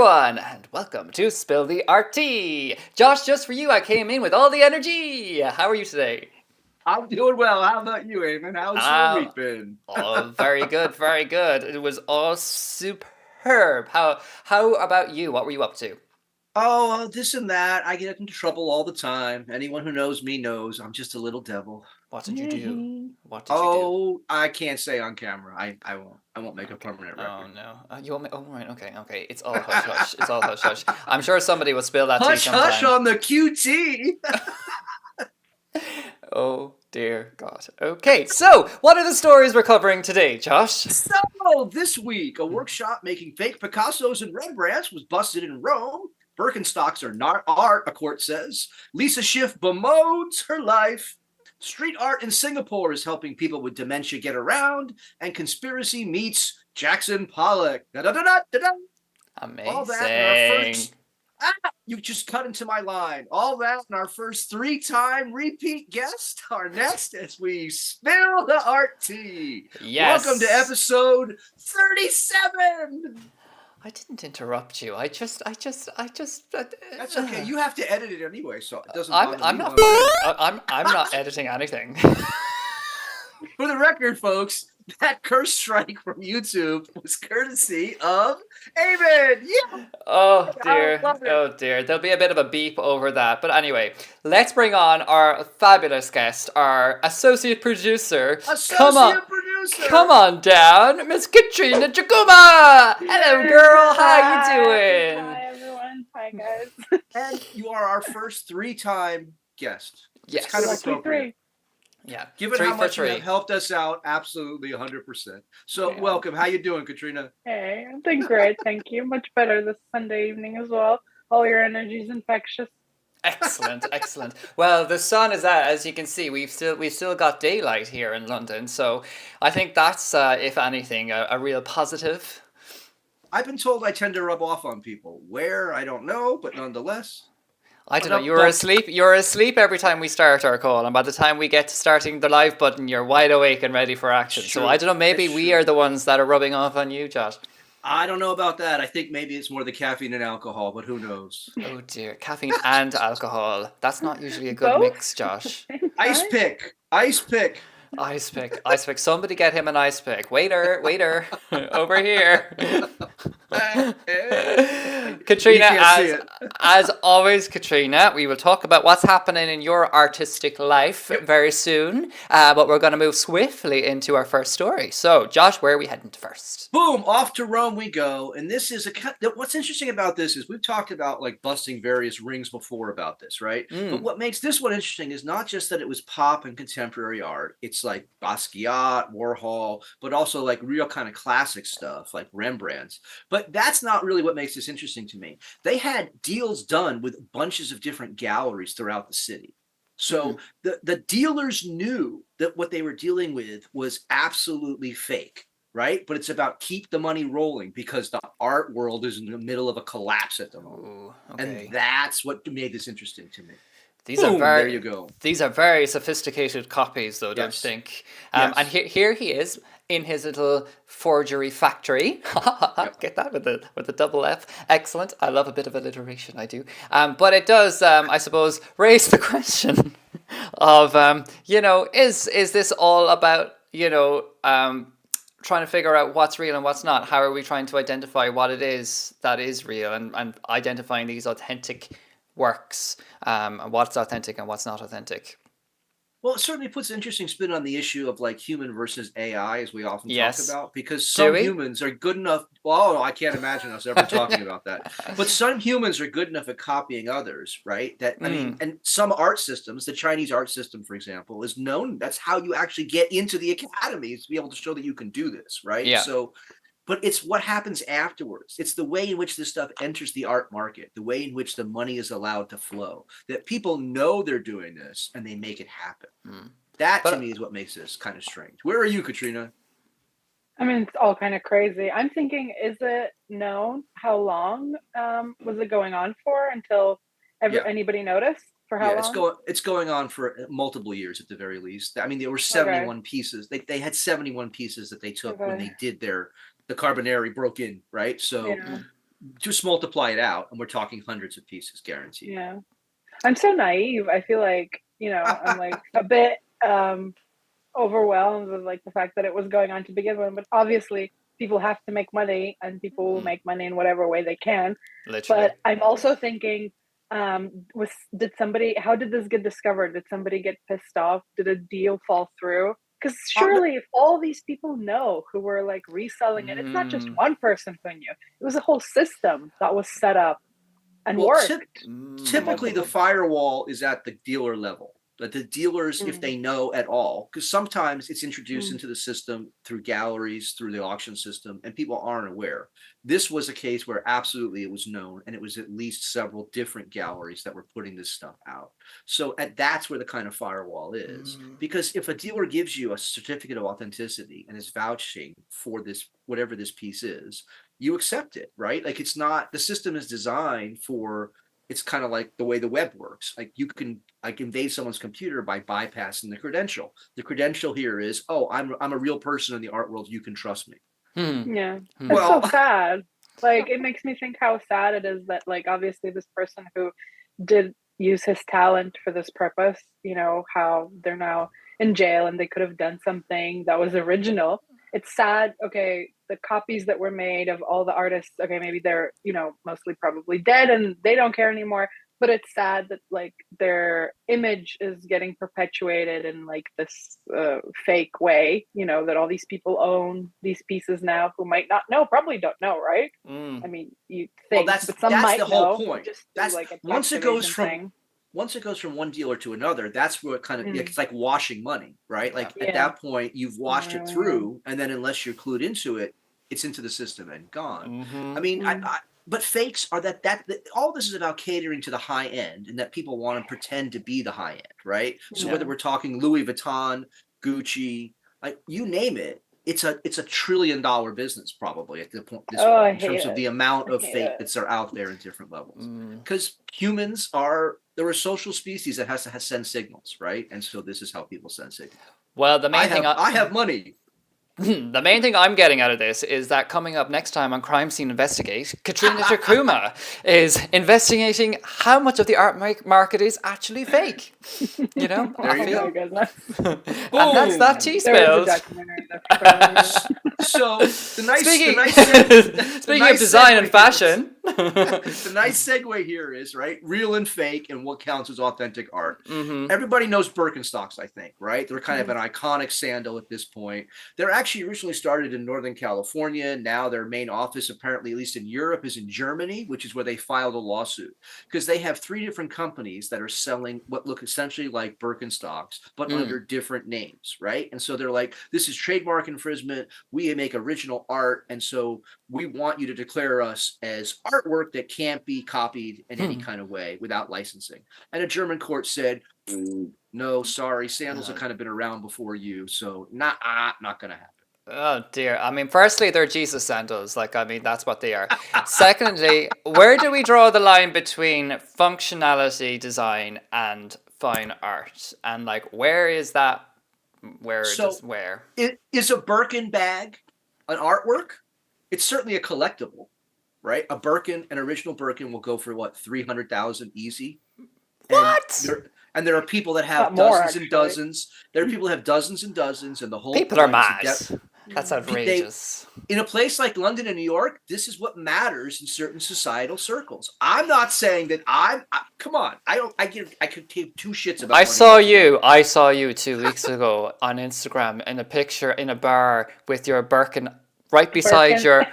everyone, and welcome to Spill the Art Tea. Josh, just for you, I came in with all the energy. How are you today? I'm doing well. How about you, Eamon? How's your Uh, week been? oh, very good, very good. It was all superb. How about you? What were you up to? Oh, this and that. I get into trouble all the time. Anyone who knows me knows I'm just a little devil. What did you do? What did you do? Oh, I can't say on camera. I won't. I won't make a Okay. permanent Oh record. no. You want me? Oh right. Okay. Okay. It's all hush hush. It's all hush hush. I'm sure somebody will spill that tea Hush, hush sometime. on the QT. Oh dear God. Okay. So, what are the stories we're covering today, Josh? So this week, a workshop making fake Picassos and Rembrandts was busted in Rome. Birkenstocks are not art, a court says. Lisa Schiff bemoans her life. Street art in Singapore is helping people with dementia get around. And conspiracy meets Jackson Pollock. Da-da-da-da-da-da. All that in our Amazing. first. You just cut into my line. All that in our first three-time repeat guest. Our next as we spill the art tea. Welcome to Yes. episode 37. I didn't interrupt you. That's okay. You have to edit it anyway, so it doesn't I'm bother I'm me not one bit. I'm not editing anything. For the record, folks, that curse strike from YouTube was courtesy of Amen. Yeah, Oh I dear. love it. Oh dear. There'll be a bit of a beep over that. But anyway, let's bring on our fabulous guest, our associate producer. Come on. Associate producer. Come on down, Miss Katrina Tracuma. Hello girl. How you doing? Hi, everyone. Hi, guys. And you are our first three-time guest. It's kind of Yes. Lucky appropriate. three. Yeah. Given Three how for much you have three. helped us out, absolutely 100%. So Yeah. welcome. How you doing, Katrina? Hey, I'm doing great. Thank you. Much better this Sunday evening as well. All your energy is infectious. Excellent, excellent. Well, the sun is out, as you can see. We've still got daylight here in London, so I think that's, if anything, a real positive. I've been told I tend to rub off on people. Where, I don't know, but nonetheless. I don't know. But, You're asleep. You're asleep every time we start our call, and by the time we get to starting the live button, you're wide awake and ready for action. it's So I true. don't know. Maybe It's we true. are the ones that are rubbing off on you, Josh. I don't know about that. I think maybe it's more the caffeine and alcohol, but who knows? Oh dear, caffeine and alcohol. That's not usually a good Both mix, Josh. at the same Ice time. pick. Ice pick. Ice pick, ice pick. Somebody get him an ice pick. Waiter, waiter, over here. You Katrina, can't see it. as always, Katrina, we will talk about what's happening in your artistic life Yep. very soon. But we're going to move swiftly into our first story. So, Josh, where are we heading to first? Boom, off to Rome we go. And this is what's interesting about this is we've talked about like busting various rings before about this, right? But what makes this one interesting is not just that it was pop and contemporary art. It's like Basquiat, Warhol, but also like real kind of classic stuff like Rembrandt's. But that's not really what makes this interesting to me. They had deals done with bunches of different galleries throughout the city. So the dealers knew that what they were dealing with was absolutely fake, right? But it's about keep the money rolling because the art world is in the middle of a collapse at the moment. Ooh, And okay. that's what made this interesting to me. These are Boom, there very you go. these are very sophisticated copies, though, don't you Yes. think? Yes. And here he is in his little forgery factory. Yep. Get that with the double F. Excellent. I love a bit of alliteration. I do. But it does, I suppose, raise the question of is this all about trying to figure out what's real and what's not? How are we trying to identify what it is that is real and identifying these authentic works, and what's authentic and what's not authentic? Well, it certainly puts an interesting spin on the issue of like human versus AI, as we often talk Yes. about, because Do some we? humans are good enough. Well, I can't imagine us ever talking about that. But some humans are good enough at copying others, right? That I mean, and some art systems, the Chinese art system, for example, is known. That's how you actually get into the academies to be able to show that you can do this, right? Yeah. So but it's what happens afterwards. It's the way in which this stuff enters the art market, the way in which the money is allowed to flow, that people know they're doing this and they make it happen. That to But me is what makes this kind of strange. Where are you, Katrina? I mean, it's all kind of crazy. I'm thinking, is it known how long was it going on for until Yeah. anybody noticed? For how Yeah, long? it's going on for multiple years at the very least. I mean, there were Okay. 71 pieces. They had 71 pieces that they took when Okay. they did the Carbonari broke in, right? So Yeah. just multiply it out, and we're talking hundreds of pieces guaranteed. Yeah. I'm so naive. I feel like, I'm like a bit overwhelmed with like the fact that it was going on to begin with. But obviously, people have to make money, and people will make money in whatever way they can. Literally. But I'm also thinking, how did this get discovered? Did somebody get pissed off? Did a deal fall through? Because surely, if all these people know who were like reselling it, it's not just one person who knew. It was a whole system that was set up and worked. Typically, the firewall is at the dealer level. But the dealers, if they know at all, because sometimes it's introduced into the system through galleries, through the auction system, and people aren't aware. This was a case where absolutely it was known, and it was at least several different galleries that were putting this stuff out. So that's where the kind of firewall is. Because if a dealer gives you a certificate of authenticity and is vouching for this, whatever this piece is, you accept it, right? Like it's not, the system is designed for, it's kind of like the way the web works. Like I can invade someone's computer by bypassing the credential. The credential here is, oh, I'm a real person in the art world. You can trust me. Yeah. It's so sad. Like, it makes me think how sad it is that, like, obviously this person who did use his talent for this purpose, how they're now in jail and they could have done something that was original. It's sad. Okay, the copies that were made of all the artists, okay, maybe they're, mostly probably dead and they don't care anymore. But it's sad that like their image is getting perpetuated in like this fake way, that all these people own these pieces now who might not know, probably don't know, right? I mean, you think, well, but some might the whole know. point. Just that's like once it goes from one dealer to another, that's where it kind of it's like washing money, right? Like at that point, you've washed it through, and then unless you're clued into it, it's into the system and gone. I mean, but fakes are that all this is about catering to the high end, and that people want to pretend to be the high end, right? So whether we're talking Louis Vuitton, Gucci, like you name it, it's a $1 trillion business probably at the point in terms of the amount of fake that's are out there in different levels. Because humans they're a social species that has to send signals, right? And so this is how people send signals. Well, the main thing I have money. The main thing I'm getting out of this is that coming up next time on Crime Scene Investigate, Katrina Tracuma is investigating how much of the art market is actually fake. There you go. And that's that tea spilled. So speaking of design and fashion, the nice segue here is right, real and fake, and what counts as authentic art. Everybody knows Birkenstocks, I think, right? They're kind of an iconic sandal at this point. They're actually originally started in Northern California. Now their main office, apparently, at least in Europe, is in Germany, which is where they filed a lawsuit because they have 3 different companies that are selling what look essentially like Birkenstocks, but under different names, right? And so they're like, this is trademark infringement. We make original art, and so we want you to declare us as artwork that can't be copied in any kind of way without licensing. And a German court said, no, sorry, sandals have kind of been around before you, so not going to happen. Oh dear. I mean, firstly, they're Jesus sandals. Like, I mean, that's what they are. Secondly, where do we draw the line between functionality design and fine art? And like, where is that? Where? Is a Birkin bag an artwork? It's certainly a collectible, right? A Birkin, an original Birkin, will go for what, 300,000 easy. What? And there are people that have dozens and dozens. There are people that have dozens and dozens, and the whole people are mad. That's outrageous. In a place like London and New York, this is what matters in certain societal circles. I'm not saying that come on. I could take 2 shits about. I saw you 2 weeks ago on Instagram in a picture in a bar with your Birkin right beside your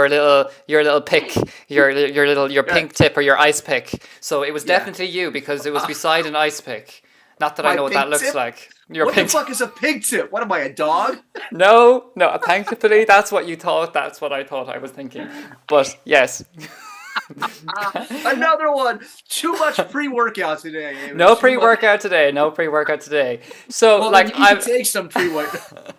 little pick, your pink tip or your ice pick. So it was definitely you because it was beside an ice pick. Not that I know what that looks like. What the fuck is a pig tip? What am I, a dog? No, thankfully that's what you thought. That's what I thought I was thinking. But yes. Another one. Too much pre-workout today. No pre-workout today. So well, like I take some pre-workout.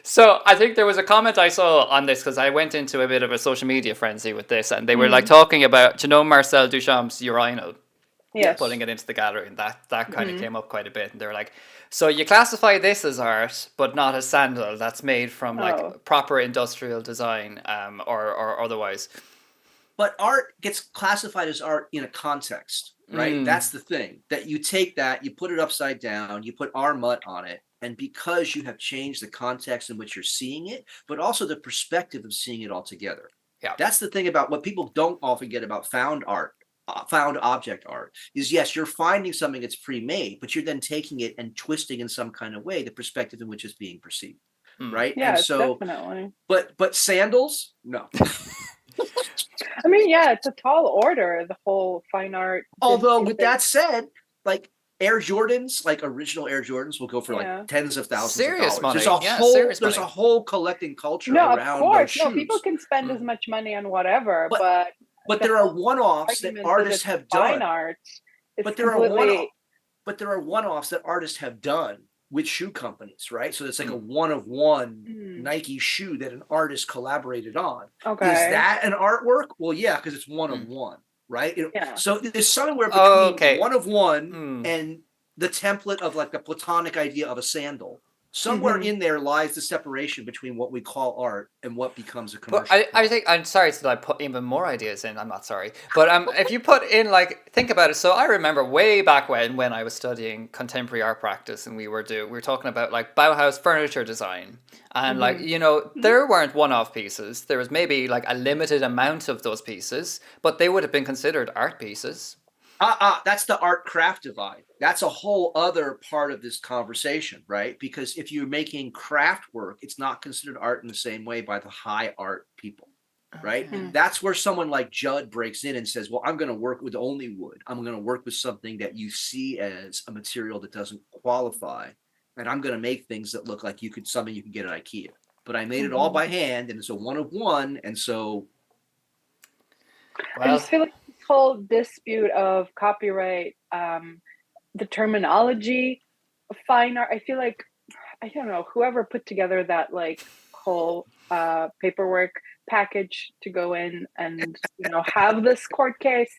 So I think there was a comment I saw on this because I went into a bit of a social media frenzy with this, and they were like talking about, Marcel Duchamp's urinal. Yes. putting it into the gallery, and that kind of came up quite a bit. And they were like, so you classify this as art, but not as sandal that's made from like proper industrial design, or otherwise. But art gets classified as art in a context, right? That's the thing, that you take that, you put it upside down, you put our mutt on it, and because you have changed the context in which you're seeing it, but also the perspective of seeing it all together. Yeah. That's the thing about what people don't often get about found art, found object art, is yes, you're finding something that's pre-made, but you're then taking it and twisting in some kind of way the perspective in which it's being perceived, right? Yeah, and so definitely. But sandals, no. I mean, yeah, it's a tall order, the whole fine art. Although with that said, like Air Jordans, like original Air Jordans will go for like tens of thousands serious of dollars. money. There's a whole collecting culture No, around of course. those shoes. No, people can spend as much money on whatever, but there are one-offs that artists have done. Art, but there are one-offs that artists have done with shoe companies, right? So it's like a one-of-one Nike shoe that an artist collaborated on. Okay. Is that an artwork? Well, yeah, because it's one-of-one, right? So there's somewhere between one-of-one and the template of like the platonic idea of a sandal. Somewhere in there lies the separation between what we call art and what becomes a commercial. But I think, I'm sorry that I put even more ideas in. I'm not sorry. But if you put in, like, think about it. So I remember way back when I was studying contemporary art practice, and we were talking about like Bauhaus furniture design. And like, you know, there weren't one-off pieces. There was maybe like a limited amount of those pieces, but they would have been considered art pieces. That's the art craft divide. That's a whole other part of this conversation, right? Because if you're making craft work, it's not considered art in the same way by the high art people, right? That's where someone like Judd breaks in and says, well, I'm going to work with only wood. I'm going to work with something that you see as a material that doesn't qualify. And I'm going to make things that look like something you can get at IKEA. But I made it all by hand, and it's a one-of-one. And so I just feel like this whole dispute of copyright, the terminology of fine art, I feel like, I don't know, whoever put together that like whole paperwork package to go in and, you know, have this court case,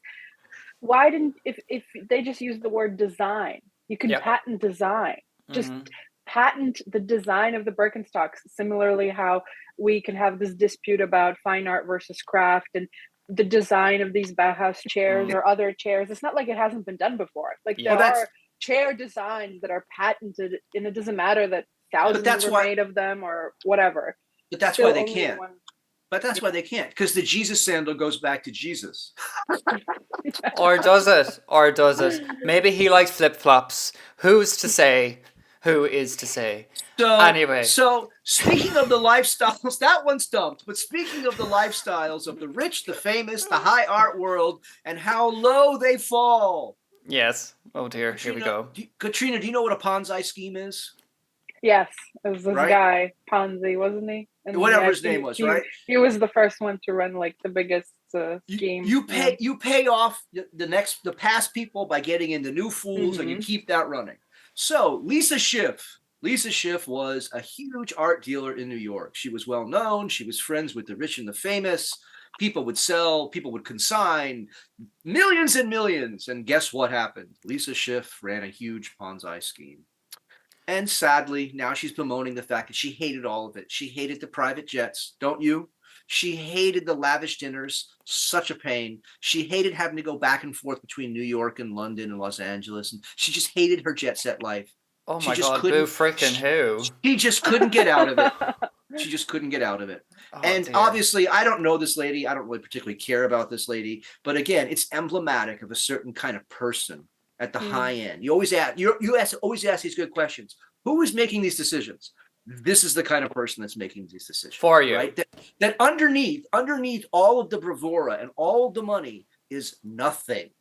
why didn't, if they just use the word design, you can patent design, just patent the design of the Birkenstocks. Similarly, how we can have this dispute about fine art versus craft and the design of these Bauhaus chairs or other chairs. It's not like it hasn't been done before. Like there are chair designs that are patented, and it doesn't matter that thousands were made of them or whatever. But that's why they can't. But that's why they can't, because the Jesus sandal goes back to Jesus. Or does it? Or does it? Maybe he likes flip-flops. Who's to say? Who is to say? So anyway. So speaking of the lifestyles, that one's dumped. But speaking of the lifestyles of the rich, the famous, the high art world, and how low they fall. Yes. Oh dear. Here we go. Katrina, do you know what a Ponzi scheme is? Yes, it was this guy Ponzi, wasn't he? And whatever his name was, right? He was the first one to run like the biggest scheme. You pay off the past people by getting into new fools, and you keep that running. So Lisa Schiff was a huge art dealer in New York. She was well known. She was friends with the rich and the famous. People would sell, people would consign millions and millions. And guess what happened? Lisa Schiff ran a huge Ponzi scheme. And sadly, now she's bemoaning the fact that she hated all of it. She hated the private jets, don't you? She hated the lavish dinners, such a pain. She hated having to go back and forth between New York and London and Los Angeles. And she just hated her jet set life. Oh my God, boo frickin' who? She just couldn't get out of it. She just couldn't get out of it. And obviously, I don't know this lady. I don't really particularly care about this lady. But again, it's emblematic of a certain kind of person at the high end. You always ask these good questions. Who is making these decisions? This is the kind of person that's making these decisions for you, right? That underneath all of the bravura and all of the money is nothing.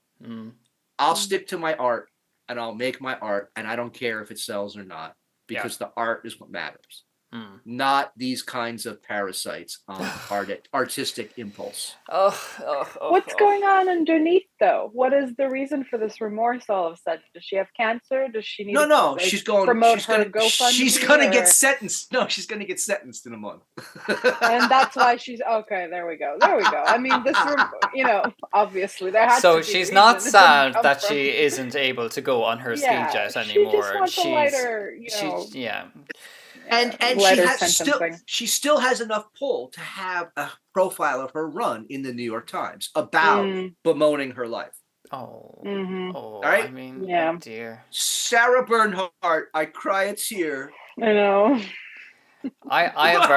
I'll stick to my art, and I'll make my art, and I don't care if it sells or not, because the art is what matters. not these kinds of parasites on artistic impulse. What's going on underneath, though? What is the reason for this remorse all of a sudden? Does she have cancer? Does she need No, to she's going promote she's her gonna GoFundMe? she's gonna get sentenced. No, she's gonna get sentenced in a month. And that's why she's okay. There we go. I mean, this, obviously there has to So be she's a not reason. sad that she isn't able to go on her ski jet anymore. She just wants a lighter, And she still has enough pull to have a profile of her run in the New York Times about bemoaning her life. Oh, right? I mean, yeah. Dear Sarah Bernhardt, I cry a tear. I know. I have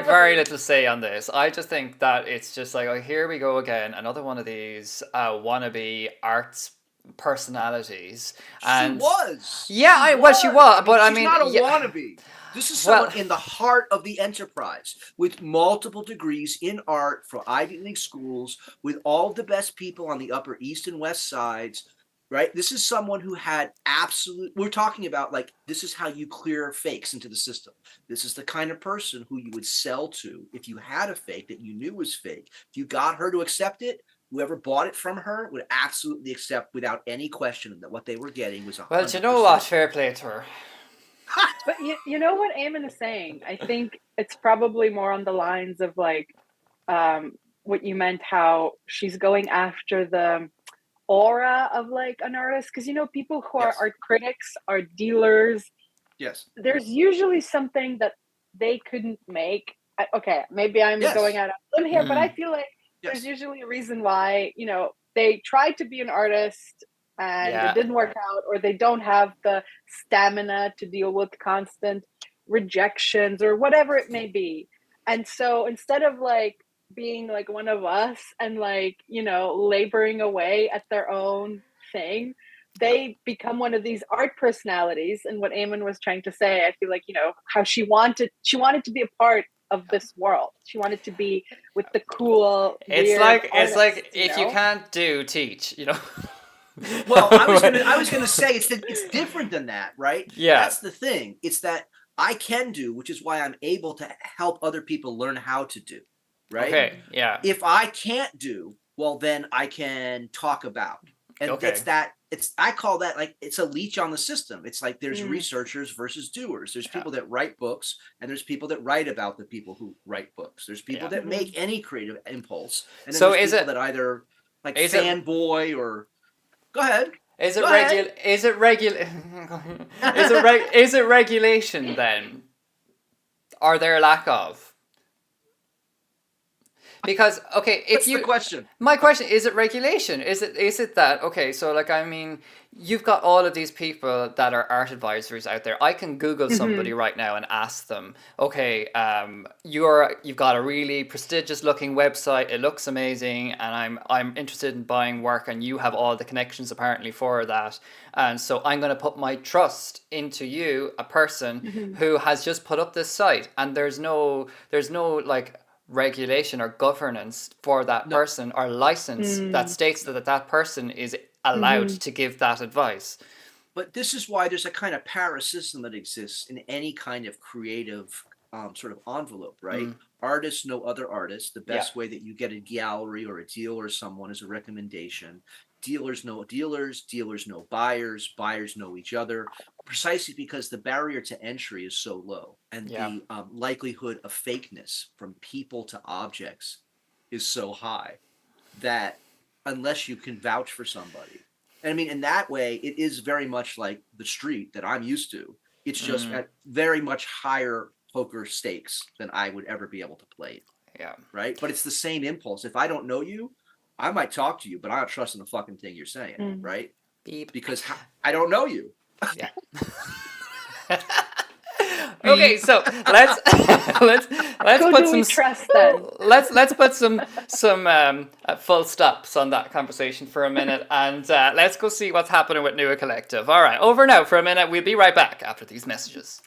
very little say on this. I just think that it's just like, oh, here we go again, another one of these wannabe arts personalities. And she was. Yeah, she was, but I mean, she's not a wannabe. This is someone in the heart of the enterprise with multiple degrees in art from Ivy League schools, with all of the best people on the Upper East and West Sides. Right? This is someone who had we're talking about, like, this is how you clear fakes into the system. This is the kind of person who you would sell to if you had a fake that you knew was fake. If you got her to accept it, whoever bought it from her would absolutely accept without any question that what they were getting was 100%. Well, do you know what? Fair play to her. But you know what Eamon is saying? I think it's probably more on the lines of like what you meant, how she's going after the aura of like an artist, because people who are art critics, art dealers, there's usually something that they couldn't make. Okay, maybe I'm going out on here, but I feel like there's usually a reason why they tried to be an artist and it didn't work out, or they don't have the stamina to deal with constant rejections or whatever it may be. And so instead of like being like one of us and like laboring away at their own thing, they become one of these art personalities. And what Eamon was trying to say, I feel like how she wanted to be a part of this world. She wanted to be with the cool, it's like if you can't teach. Well, I was gonna say it's different than that, right? Yeah, that's the thing. It's that I can do, which is why I'm able to help other people learn how to do. Right? Okay, yeah. If I can't do, well, then I can talk about. And I call that, like, it's a leech on the system. It's like there's researchers versus doers. There's people that write books, and there's people that write about the people who write books. There's people that make any creative impulse. And then there's people that either like fanboy or go ahead. Is it regulation then? Are there a lack of? Because the question. My question is: it regulation? Is it that So like, I mean, you've got all of these people that are art advisors out there. I can Google somebody right now and ask them, you've got a really prestigious looking website. It looks amazing, and I'm interested in buying work, and you have all the connections apparently for that. And so I'm going to put my trust into you, a person who has just put up this site, and there's no like regulation or governance for that person or license that states that person is allowed to give that advice. But this is why there's a kind of parasystem that exists in any kind of creative sort of envelope, right? Artists know other artists. The best way that you get a gallery or a deal or someone is a recommendation. Dealers know dealers, dealers know buyers, buyers know each other, precisely because the barrier to entry is so low, and the likelihood of fakeness from people to objects is so high that unless you can vouch for somebody, and I mean, in that way, it is very much like the street that I'm used to. It's just at very much higher poker stakes than I would ever be able to play. Yeah. Right? But it's the same impulse. If I don't know you, I might talk to you, but I don't trust in the fucking thing you're saying, right? Beep. Because I don't know you. Yeah. Okay, so let's put some trust then. Let's put some full stops on that conversation for a minute, and let's go see what's happening with Nua Collective. All right, over now for a minute. We'll be right back after these messages.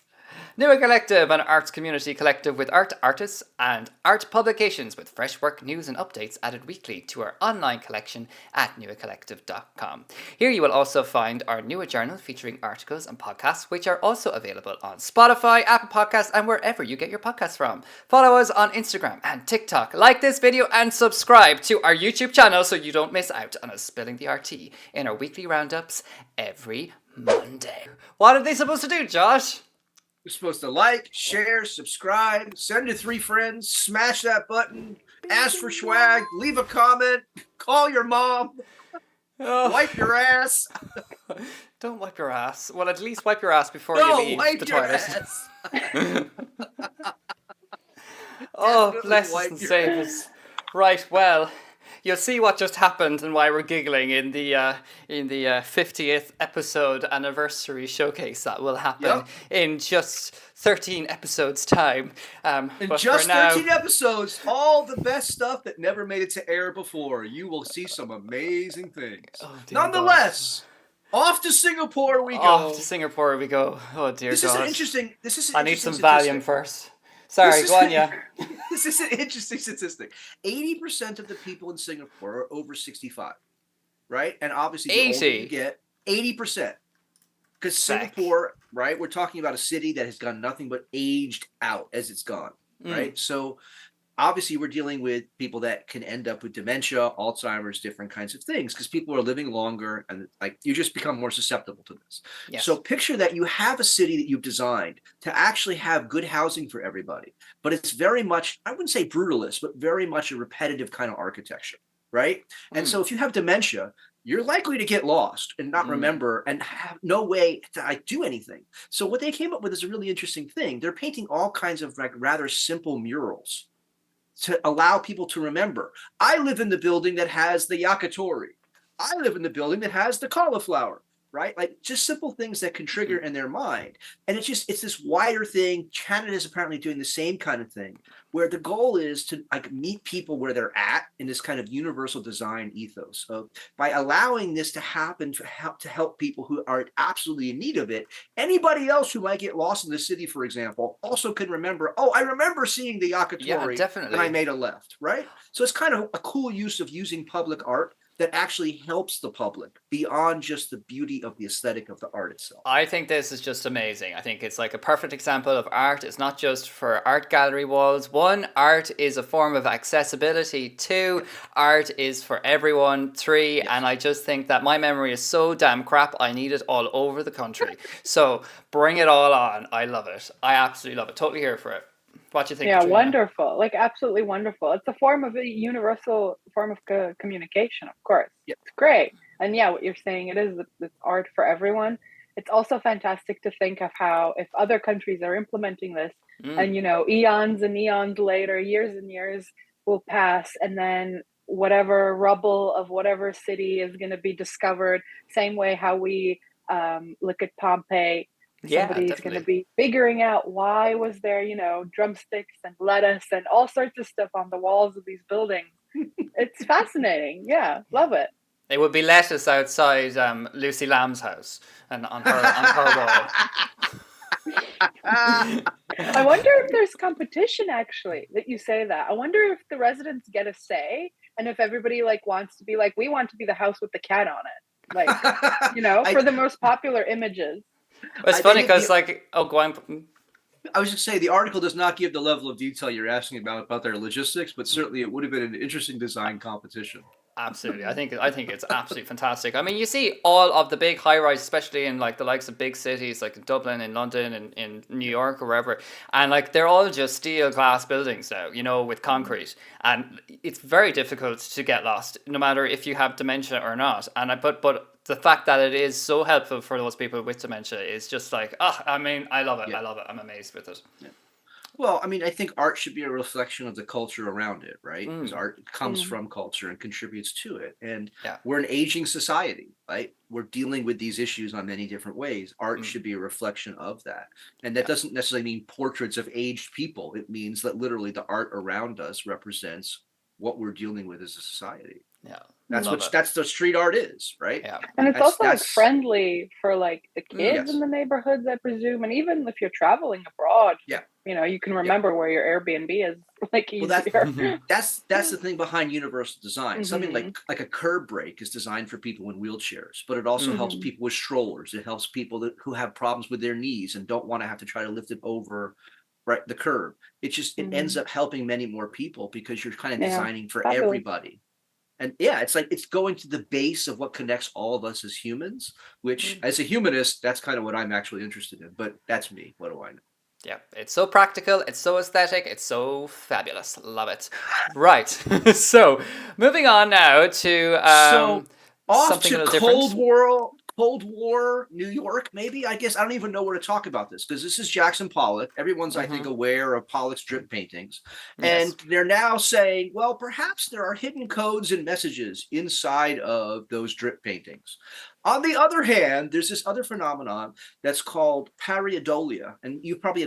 New Collective, an arts community collective with art artists and art publications with fresh work, news and updates added weekly to our online collection at newacollective.com. Here you will also find our Newa Journal featuring articles and podcasts, which are also available on Spotify, Apple Podcasts, and wherever you get your podcasts from. Follow us on Instagram and TikTok, like this video, and subscribe to our YouTube channel so you don't miss out on us spilling the RT in our weekly roundups every Monday. What are they supposed to do, Josh? You're supposed to like, share, subscribe, send to 3 friends, smash that button, ask for swag, leave a comment, call your mom, wipe your ass. Don't wipe your ass. Well, at least wipe your ass before you leave the toilet. Oh, bless us and save us. Right, well, you'll see what just happened and why we're giggling in the 50th episode anniversary showcase that will happen in just 13 episodes time. In just 13 episodes, all the best stuff that never made it to air before. You will see some amazing things. Nonetheless, off to Singapore we go. Off to Singapore we go. Oh dear God. This is interesting. I need some Valium first. Sorry, go on, yeah. This is an interesting statistic. 80% of the people in Singapore are over 65, right? And obviously, the older you get, 80%. Because Singapore, right, we're talking about a city that has gone nothing but aged out as it's gone, right? So obviously, we're dealing with people that can end up with dementia, Alzheimer's, different kinds of things, because people are living longer and like you just become more susceptible to this. Yes. So picture that you have a city that you've designed to actually have good housing for everybody, but it's very much, I wouldn't say brutalist, but very much a repetitive kind of architecture, right? And so if you have dementia, you're likely to get lost and not remember and have no way to do anything. So what they came up with is a really interesting thing. They're painting all kinds of like rather simple murals to allow people to remember. I live in the building that has the yakitori. I live in the building that has the cauliflower, right? Like just simple things that can trigger in their mind. And it's this wider thing. Canada is apparently doing the same kind of thing, where the goal is to like meet people where they're at in this kind of universal design ethos. So by allowing this to happen to help people who are absolutely in need of it, anybody else who might get lost in the city, for example, also can remember, oh, I remember seeing the yakitori and I made a left, right? So it's kind of a cool use of using public art that actually helps the public beyond just the beauty of the aesthetic of the art itself. I think this is just amazing. I think it's like a perfect example of art. It's not just for art gallery walls. 1, art is a form of accessibility. 2, art is for everyone. 3, and I just think that my memory is so damn crap, I need it all over the country. So bring it all on. I love it. I absolutely love it. Totally here for it. What do you think? Yeah, Katrina? Wonderful. Like absolutely wonderful. It's a universal form of communication, of course. Yeah. It's great. And yeah, what you're saying, it's art for everyone. It's also fantastic to think of how if other countries are implementing this and, eons and eons later, years and years will pass, and then whatever rubble of whatever city is going to be discovered, same way how we look at Pompeii. Somebody's going to be figuring out why was there, drumsticks and lettuce and all sorts of stuff on the walls of these buildings. It's fascinating. Yeah, love it. It would be lettuce outside Lucy Lamb's house and on her wall. I wonder if there's competition, actually, that you say that. I wonder if the residents get a say and if everybody wants to be we want to be the house with the cat on it. For the most popular images. It's funny because go on. I was just saying the article does not give the level of detail you're asking about their logistics, but certainly it would have been an interesting design competition. Absolutely. I think it's absolutely fantastic. I mean, you see all of the big high-rise, especially in the likes of big cities like in Dublin, in London, and in New York or wherever, and they're all just steel glass buildings now, with concrete, and it's very difficult to get lost, no matter if you have dementia or not. And but the fact that it is so helpful for those people with dementia is just I love it. Yeah. I love it. I'm amazed with it. Yeah. Well, I mean, I think art should be a reflection of the culture around it, right? Because art comes from culture and contributes to it. And we're an aging society, right? We're dealing with these issues on many different ways. Art should be a reflection of that. And that doesn't necessarily mean portraits of aged people. It means that literally the art around us represents what we're dealing with as a society. Yeah. That's the street art is, right? Yeah. And it's That's also like friendly for like the kids yes. in the neighborhoods, I presume. And even if you're traveling abroad, Yeah. you can remember where your Airbnb is like easier. Well, that's the thing behind universal design. Something Mhm. like a curb brake is designed for people in wheelchairs, but it also helps Mhm. people with strollers. It helps people who have problems with their knees and don't want to have to try to lift it over the curb. It ends Mhm. up helping many more people because you're kind of Yeah. designing for Fabulous. everybody. And yeah, it's like it's going to the base of what connects all of us as humans, which as a humanist, that's kind of what I'm actually interested in. But that's me. What do I know? Yeah, it's so practical, it's so aesthetic, it's so fabulous. Love it. Right. So, moving on now to So off something a to little different. Cold War New York, maybe. I guess I don't even know where to talk about this because this is Jackson Pollock. Everyone's, I think, aware of Pollock's drip paintings. Yes. And they're now saying, well, perhaps there are hidden codes and messages inside of those drip paintings. On the other hand, there's this other phenomenon that's called pareidolia. And you probably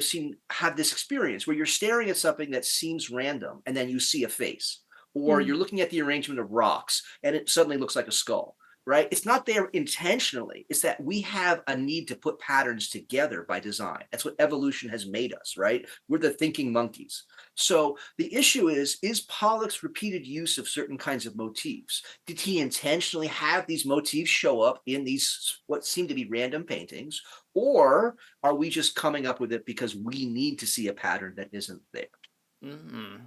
had this experience where you're staring at something that seems random and then you see a face. Or you're looking at the arrangement of rocks and it suddenly looks like a skull, right? It's not there intentionally. It's that we have a need to put patterns together by design. That's what evolution has made us, right? We're the thinking monkeys. So the issue is Pollock's repeated use of certain kinds of motifs? Did he intentionally have these motifs show up in these what seem to be random paintings? Or are we just coming up with it because we need to see a pattern that isn't there? Mm-hmm.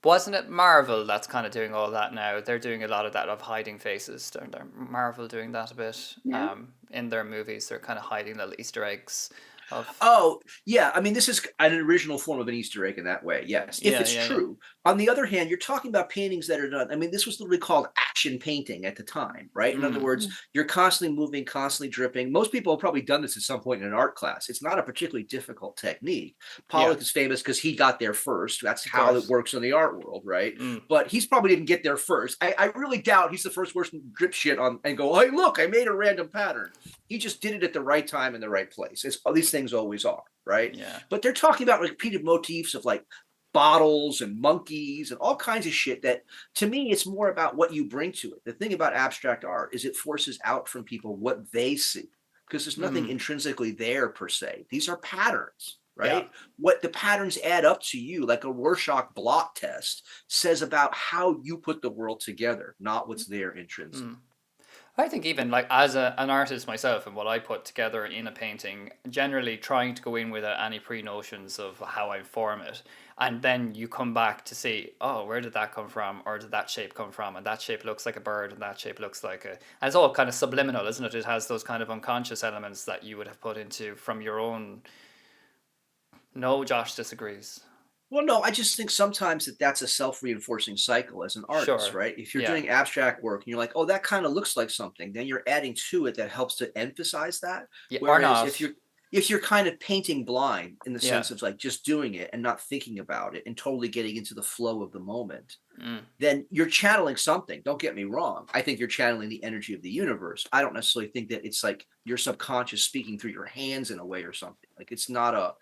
Wasn't it Marvel that's kind of doing all that now? They're doing a lot of that of hiding faces. They're Marvel doing that a bit Yeah. in their movies. They're kind of hiding little Easter eggs of. Oh, yeah. I mean, this is an original form of an Easter egg in that way. Yes, if it's Yeah. true. On the other hand, you're talking about paintings that are done. I mean, this was literally called action painting at the time, right? In other words, you're constantly moving, constantly dripping. Most people have probably done this at some point in an art class. It's not a particularly difficult technique. Pollock is famous because he got there first. That's how it works in the art world, right? But he's probably didn't get there first. I really doubt he's the first person to drip shit on and go, hey, look, I made a random pattern. He just did it at the right time in the right place. It's these things always are, right? Yeah. But they're talking about repeated motifs of like bottles and monkeys and all kinds of shit that to me it's more about what you bring to it. The thing about abstract art is it forces out from people what they see because there's nothing intrinsically there per se. These are patterns, right? What the patterns add up to you, like a Rorschach blot test, says about how you put the world together, not what's there intrinsically. I think even like as an artist myself and what I put together in a painting, generally trying to go in without any pre-notions of how I form it. And then you come back to see, oh, where did that come from? Or did that shape come from? And that shape looks like a bird and that shape looks like a... And it's all kind of subliminal, isn't it? It has those kind of unconscious elements that you would have put into from your own... No, Josh disagrees. Well, no, I just think sometimes that's a self-reinforcing cycle as an artist, right? If you're doing abstract work and you're like, oh, that kind of looks like something, then you're adding to it that helps to emphasize that. Yeah, Whereas if you're kind of painting blind in the sense of like just doing it and not thinking about it and totally getting into the flow of the moment, then you're channeling something. Don't get me wrong. I think you're channeling the energy of the universe. I don't necessarily think that it's like your subconscious speaking through your hands in a way or something. Like it's not a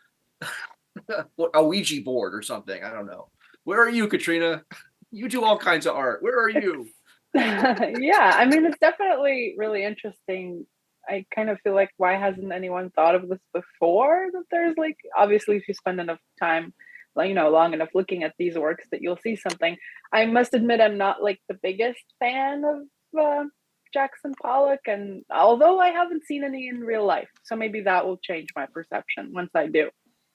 Ouija board or something. I don't know. Where are you, Katrina? You do all kinds of art. Where are you? Yeah, I mean, it's definitely really interesting. I kind of feel like why hasn't anyone thought of this before? That there's like obviously if you spend enough time, like long enough looking at these works, that you'll see something. I must admit, I'm not like the biggest fan of Jackson Pollock, and although I haven't seen any in real life, so maybe that will change my perception once I do.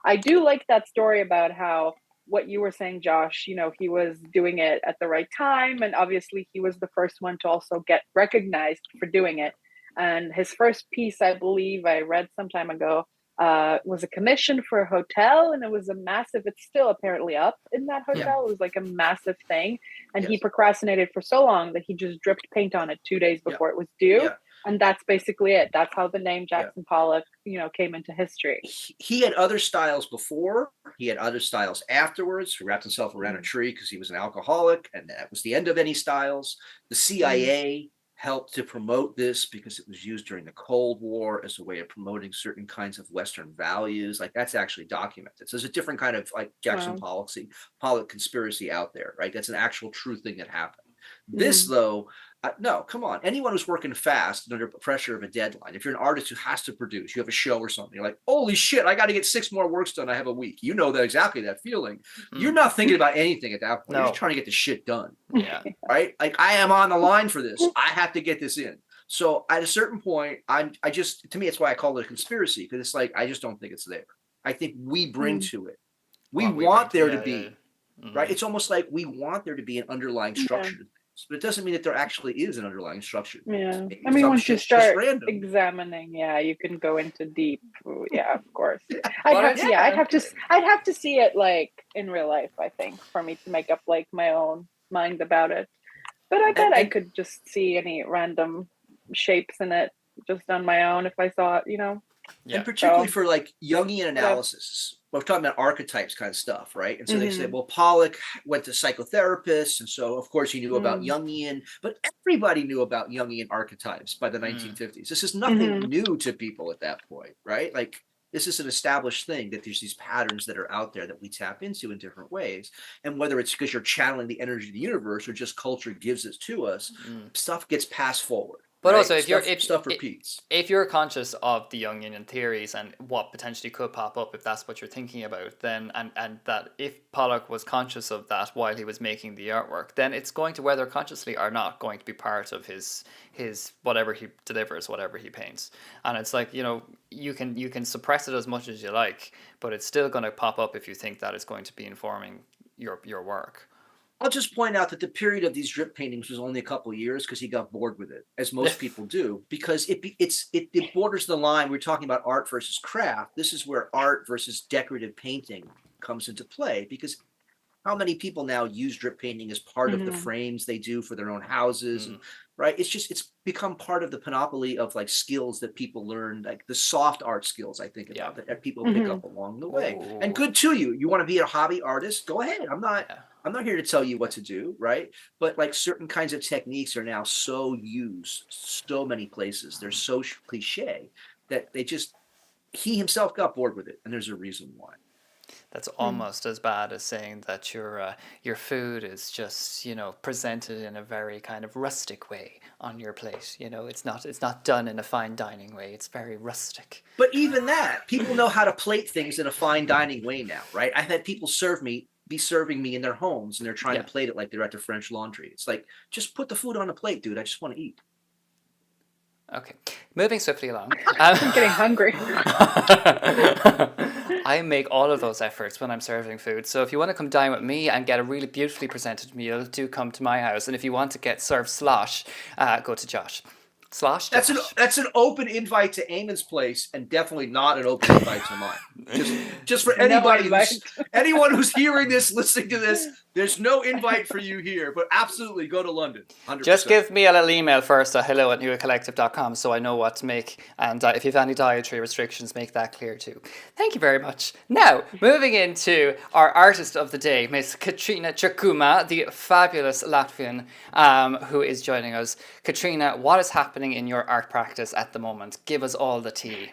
I do like that story about how what you were saying, Josh, he was doing it at the right time. And obviously he was the first one to also get recognized for doing it. And his first piece, I believe I read some time ago, was a commission for a hotel. And it was it's still apparently up in that hotel. It was like a massive thing. And he procrastinated for so long that he just dripped paint on it 2 days before it was due. And that's basically it. That's how the name Jackson Pollock, came into history. He had other styles before. He had other styles afterwards. He wrapped himself around a tree because he was an alcoholic, and that was the end of any styles. The CIA helped to promote this because it was used during the Cold War as a way of promoting certain kinds of Western values. Like that's actually documented. So there's a different kind of like Jackson Pollock conspiracy out there, right? That's an actual true thing that happened. This, though, No, come on. Anyone who's working fast and under pressure of a deadline, if you're an artist who has to produce, you have a show or something, you're like, holy shit, I got to get 6 more works done. I have a week. You know that exactly that feeling. You're not thinking about anything at that point. No. You're just trying to get the shit done. Yeah. Right? Like, I am on the line for this. I have to get this in. So at a certain point, to me, it's why I call it a conspiracy, because it's like, I just don't think it's there. I think we bring to it. We want there to be, right? It's almost like we want there to be an underlying structure. But it doesn't mean that there actually is an underlying structure. Yeah. I mean, once you start examining, you can go into deep. Yeah, of course. I'd have to see it like in real life, I think, for me to make up like my own mind about it. But I bet I could just see any random shapes in it just on my own if I saw it, And particularly for like Jungian analysis, we're talking about archetypes kind of stuff, right? And so they say, well, Pollock went to psychotherapists, and so of course he knew about Jungian, but everybody knew about Jungian archetypes by the 1950s. This is nothing new to people at that point, right? Like, this is an established thing, that there's these patterns that are out there that we tap into in different ways. And whether it's because you're channeling the energy of the universe or just culture gives it to us, stuff gets passed forward. But right? also, stuff repeats. If you're conscious of the Jungian theories and what potentially could pop up if that's what you're thinking about, then and that if Pollock was conscious of that while he was making the artwork, then it's going to, whether consciously or not, going to be part of his whatever he delivers, whatever he paints. And it's like, you can suppress it as much as you like, but it's still going to pop up if you think that it's going to be informing your work. I'll just point out that the period of these drip paintings was only a couple of years because he got bored with it, as most people do, because it borders the line. We're talking about art versus craft. This is where art versus decorative painting comes into play, because how many people now use drip painting as part of the frames they do for their own houses? And, right? It's become part of the panoply of like skills that people learn, like the soft art skills, I think about that people pick up along the way. Ooh. And good to you. You want to be a hobby artist? Go ahead. I'm not here to tell you what to do, right? But like certain kinds of techniques are now so used so many places. They're so cliche that he himself got bored with it, and there's a reason why. That's almost as bad as saying that your food is just, presented in a very kind of rustic way on your plate. It's not done in a fine dining way. It's very rustic. But even that, people know how to plate things in a fine dining way now, right? I've had people be serving me in their homes, and they're trying to plate it like they're at the French Laundry. It's like, just put the food on the plate, dude. I just want to eat. Okay, moving swiftly along. I'm getting hungry. I make all of those efforts when I'm serving food. So if you want to come dine with me and get a really beautifully presented meal, do come to my house. And if you want to get served slosh, go to Josh. Slosh. That's an open invite to Eamon's place, and definitely not an open invite to mine. Just for anybody, anyone who's hearing this, listening to this, there's no invite for you here. But absolutely, go to London. 100%. Just give me a little email first at hello@newacollective.com so I know what to make. And if you have any dietary restrictions, make that clear too. Thank you very much. Now, moving into our artist of the day, Miss Katrina Tracuma, the fabulous Latvian who is joining us. Katrina, what is happening in your art practice at the moment? Give us all the tea.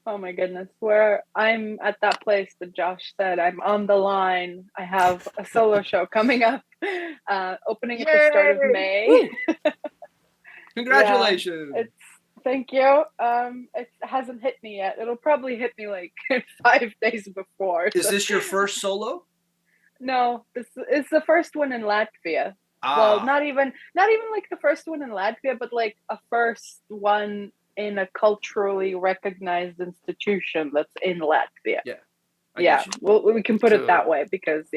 Oh my goodness, where I'm at that place that Josh said, I'm on the line. I have a solo show coming up, opening at the start of May. Congratulations. Thank you. It hasn't hit me yet. It'll probably hit me like 5 days before. Is this your first solo? No, this is the first one in Latvia. Well, not even like the first one in Latvia, but like a first one in a culturally recognized institution that's in Latvia. Yeah. Well, we can put it that way because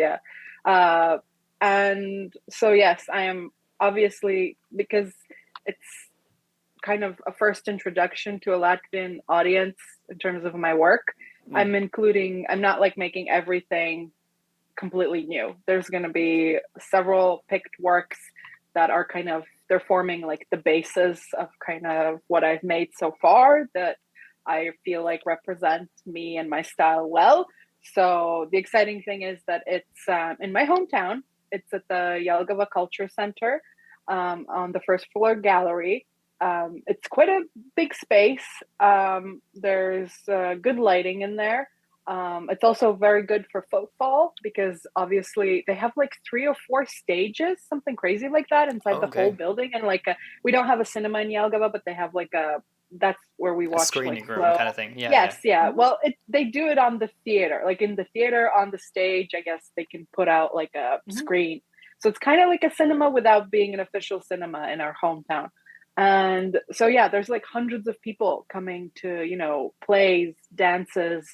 and so yes, I am obviously, because it's kind of a first introduction to a Latvian audience in terms of my work. I'm not like making everything completely new. There's going to be several picked works that are they're forming like the basis of kind of what I've made so far that I feel like represent me and my style well. So the exciting thing is that it's in my hometown. It's at the Jelgava Culture Center on the first floor gallery. It's quite a big space. There's good lighting in there. It's also very good for footfall because obviously they have like 3 or 4 stages, something crazy like that inside the whole Okay. building. And like we don't have a cinema in Jelgava, but they have like that's where we A watch like screening room Flow. kind of thing. Yeah, yeah. Yes, yeah. Well, they do it on the theater, like in the theater on the stage. I guess they can put out like a screen, so it's kind of like a cinema without being an official cinema in our hometown. And so yeah, there's like hundreds of people coming to plays, dances,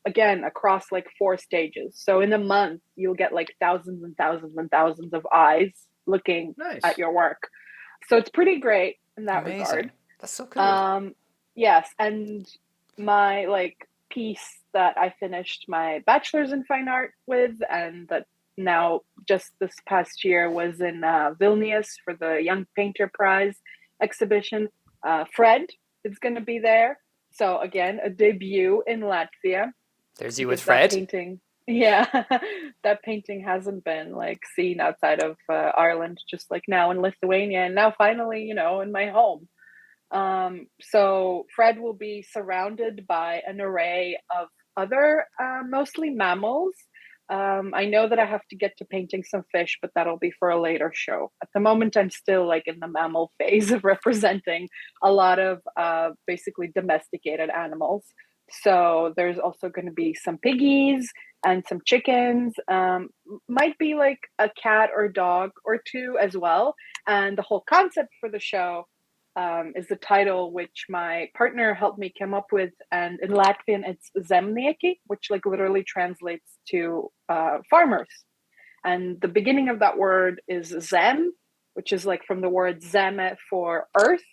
again across like 4 stages. So in a month, you'll get like thousands and thousands and thousands of eyes looking at Nice. your work. So it's pretty great in that regard. Amazing. That's so cool. Yes, and my like piece that I finished my bachelor's in fine art with, and that now just this past year was in Vilnius for the Young Painter Prize exhibition. Fred is going to be there. So again, a debut in Latvia. There's you with Because that Fred. painting, yeah, that painting hasn't been like seen outside of Ireland, just like now in Lithuania, and now finally, in my home. So Fred will be surrounded by an array of other, mostly mammals. I know that I have to get to painting some fish, but that'll be for a later show. At the moment, I'm still like in the mammal phase of representing a lot of basically domesticated animals. So there's also going to be some piggies and some chickens. Might be like a cat or dog or two as well. And the whole concept for the show is the title which my partner helped me come up with, and in Latvian it's zemnieki, which like literally translates to farmers. And the beginning of that word is zem, which is like from the word zeme for earth,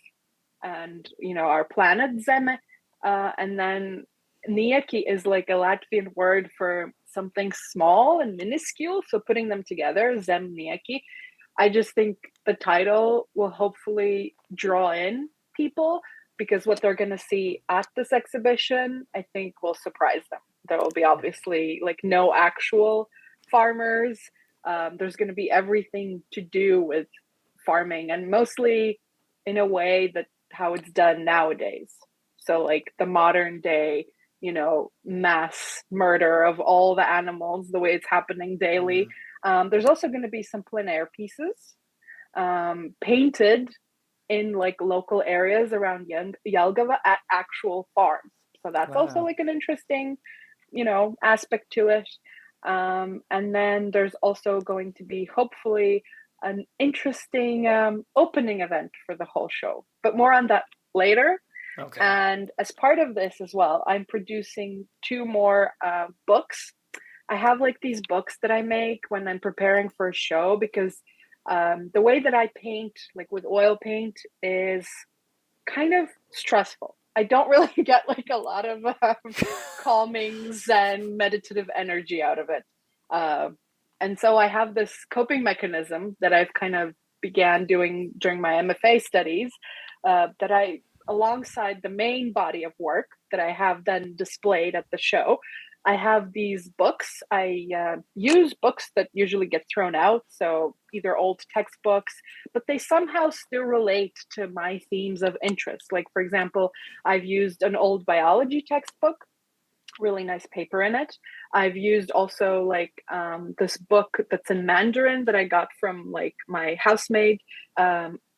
and our planet zeme. And then nieki is like a Latvian word for something small and minuscule, so putting them together, zemnieki. I just think the title will hopefully draw in people, because what they're going to see at this exhibition, I think, will surprise them. There will be obviously like no actual farmers. There's going to be everything to do with farming, and mostly in a way that how it's done nowadays. So like the modern day, mass murder of all the animals, the way it's happening daily. There's also going to be some plein air pieces painted in like local areas around Jelgava at actual farms. So that's also Wow. like an interesting, aspect to it. And then there's also going to be hopefully an interesting opening event for the whole show, but more on that later. Okay. And as part of this as well, I'm producing 2 more books. I have like these books that I make when I'm preparing for a show, because the way that I paint, like with oil paint, is kind of stressful. I don't really get like a lot of calming, zen, meditative energy out of it. And so I have this coping mechanism that I've kind of began doing during my MFA studies, that I, alongside the main body of work that I have then displayed at the show, I have these books. I use books that usually get thrown out, so either old textbooks, but they somehow still relate to my themes of interest. Like, for example, I've used an old biology textbook, really nice paper in it. I've used also like this book that's in Mandarin that I got from like my housemaid,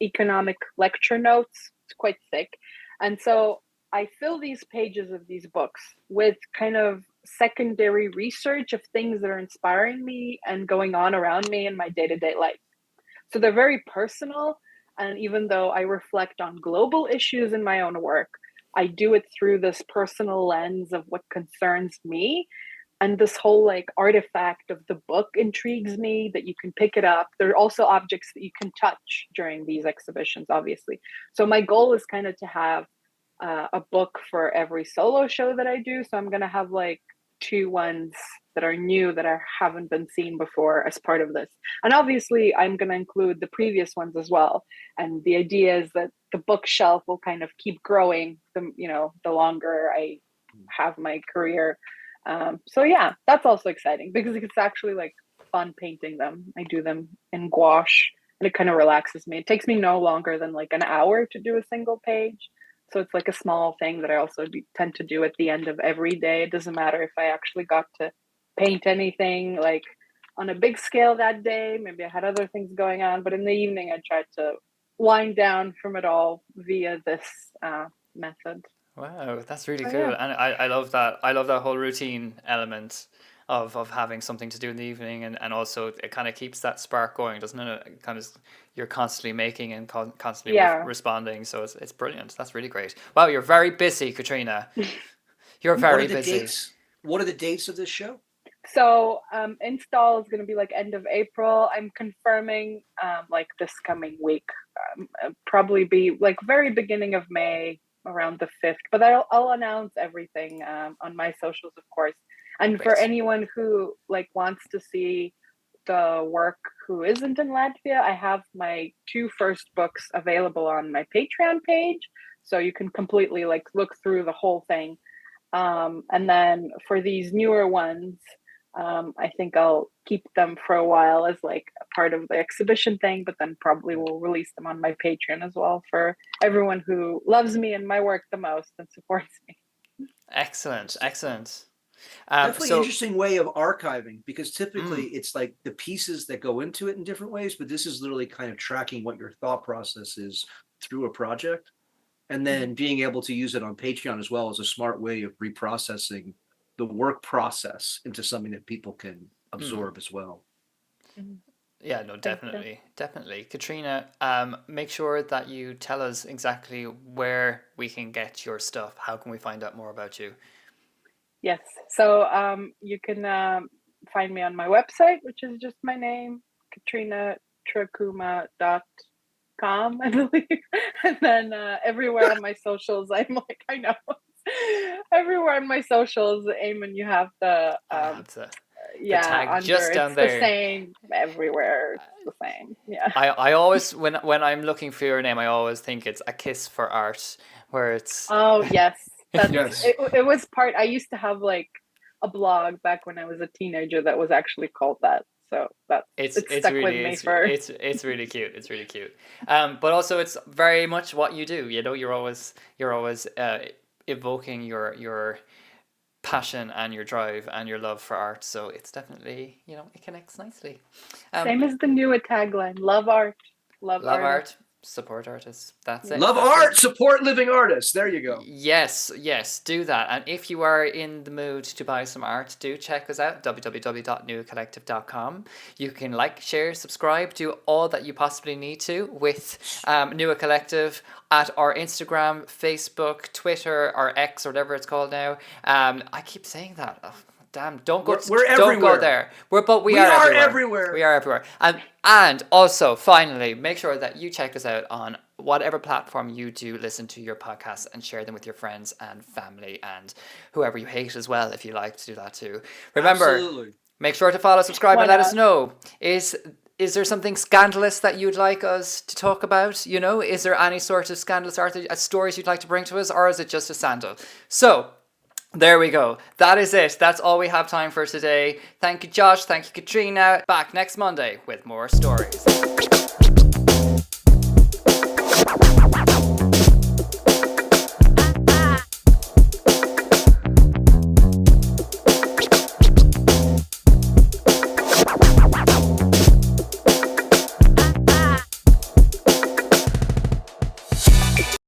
economic lecture notes. It's quite thick. And so I fill these pages of these books with kind of secondary research of things that are inspiring me and going on around me in my day-to-day life. So they're very personal. And even though I reflect on global issues in my own work, I do it through this personal lens of what concerns me. And this whole like artifact of the book intrigues me, that you can pick it up. There are also objects that you can touch during these exhibitions, obviously. So my goal is kind of to have a book for every solo show that I do. So I'm going to have like 2 ones that are new that haven't been seen before as part of this. And obviously I'm going to include the previous ones as well. And the idea is that the bookshelf will kind of keep growing the longer I have my career. So yeah, that's also exciting because it's actually like fun painting them. I do them in gouache and it kind of relaxes me. It takes me no longer than like an hour to do a single page. So it's like a small thing that I also tend to do at the end of every day. It doesn't matter if I actually got to paint anything like on a big scale that day. Maybe I had other things going on, but in the evening I tried to wind down from it all via this method. Wow, that's really cool. Yeah. And I love that. I love that whole routine element of having something to do in the evening, and also it kind of keeps that spark going, doesn't it? It kind of, you're constantly making and constantly responding, so it's brilliant. That's really great. Wow, you're very busy, Katrina. You're very busy. Dates? What are the dates of this show? So install is going to be like end of April. I'm confirming like this coming week. Probably be like very beginning of May, around the 5th. But I'll announce everything on my socials, of course. And Great. For anyone who like wants to see the work who isn't in Latvia, I have my 2 first books available on my Patreon page, so you can completely like look through the whole thing. And then for these newer ones, I think I'll keep them for a while as like a part of the exhibition thing, but then probably will release them on my Patreon as well for everyone who loves me and my work the most and supports me. Excellent. Definitely an interesting way of archiving, because typically it's like the pieces that go into it in different ways, but this is literally kind of tracking what your thought process is through a project, and then being able to use it on Patreon as well as a smart way of reprocessing the work process into something that people can absorb as well. Yeah, no, definitely. Katrina, make sure that you tell us exactly where we can get your stuff. How can we find out more about you? Yes. So you can find me on my website, which is just my name, katrinatracuma.com, I believe. And then everywhere on my socials, I'm like, I know. Everywhere on my socials, Eamon, you have the tag just down there. It's the same everywhere. It's the same. Yeah. I always when I'm looking for your name, I always think it's A Kiss for Art, where it's yes. Yes. It was part. I used to have like a blog back when I was a teenager that was actually called that. So it's stuck with me for. It's really cute. It's really cute. But also it's very much what you do. You know, you're always evoking your passion and your drive and your love for art. So it's definitely, it connects nicely. Same as the new tagline: love art, love art. Support artists. That's it. Love art, support living artists. There you go. Yes, do that. And if you are in the mood to buy some art, do check us out, www.newacollective.com. You can like, share, subscribe, do all that you possibly need to with Newa Collective at our Instagram, Facebook, Twitter, or X, or whatever it's called now. I keep saying that. Oh, damn, don't go there. We are everywhere. We are everywhere. And also, finally, make sure that you check us out on whatever platform you do listen to your podcasts, and share them with your friends and family and whoever you hate as well, if you like to do that too. Remember, make sure to follow, subscribe, and let us know. Is there something scandalous that you'd like us to talk about? Is there any sort of scandalous art stories you'd like to bring to us, or is it just a sandal? So, there we go. That is it. That's all we have time for today. Thank you, Josh. Thank you, Katrina. Back next Monday with more stories.